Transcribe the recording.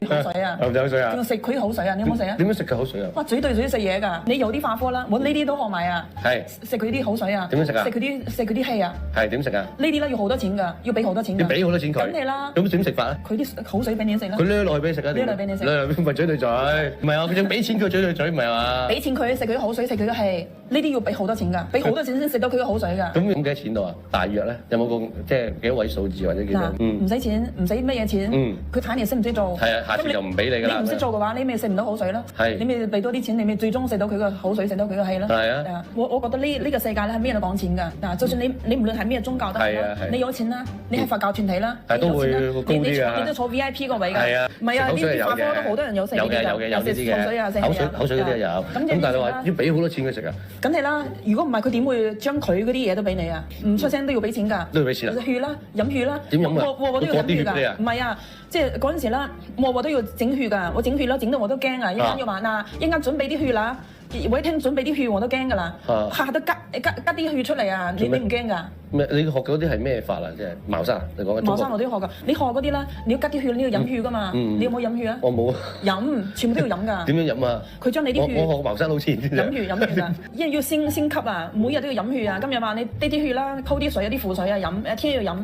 口水啊！飲口水啊！仲食佢口水啊！你有冇食啊？點樣食佢口水啊？哇！嘴對嘴食嘢㗎，你有啲化科啦，我呢啲都學埋啊。係食佢啲口水啊！點樣食啊？食佢啲氣啊！係點食啊？呢啲咧要好多錢㗎，要俾好多錢㗎。要俾好多錢佢。梗係啦。咁點食法啊？佢啲口水俾你食啦。佢掠落去俾你食啊？掠落去俾你食。掠落去咪嘴對嘴？唔係啊！佢仲俾錢佢嘴對嘴，唔係嘛？俾錢佢食佢啲口水，食佢啲氣，呢啲要俾好多錢㗎，俾好多錢先食到佢嘅口水㗎。咁幾多錢到啊？大約咧有冇個即係幾多位數字或者幾多？唔使錢，唔使乜嘢錢。佢睇你識唔識做。係啊，下次就唔俾你㗎啦。你唔識做嘅話，你咪食唔到口水咯。係。你咪俾多啲錢，你咪最終食到佢嘅口水，食到佢嘅氣咯。係啊。我覺得呢個世界咧係咩都講錢㗎。嗱，就算你唔論係咩宗教都係啦，你有錢啦，你係佛教團體啦，都會高啲㗎。你都坐 VIP 個位㗎。係啊。唔係啊，啲化科都好多人有食呢啲㗎。有呢啲嘅。口水啊，口水嗰啲有。咁但係你話要俾好多錢佢食啊？梗係啦，如果唔係佢點會將佢嗰啲嘢都俾你啊？唔出聲都要俾錢㗎。都要俾錢啊？血啦，飲血啦。點飲啊？我都要飲血㗎。唔係啊，即係嗰陣時啦，我都要整血㗎，我整血啦，整到我都驚啊！一間要話嗱，一間準備啲血啦，我一聽準備啲血我都驚㗎啦，下都吉啲血出嚟啊！你唔驚㗎？咩？你學嗰啲係咩法啊？即係茅山，你講緊茅山我都要學㗎。你學嗰啲啦，你要吉啲血，你要飲血㗎嘛？你有冇飲血啊？我冇。飲，全部都要飲㗎。點樣飲啊？佢將你啲血。我學茅山好似飲血㗎，因為要升級啊！每日都要飲血啊！今日話你滴啲血啦，溝啲水有啲符水啊飲，天要飲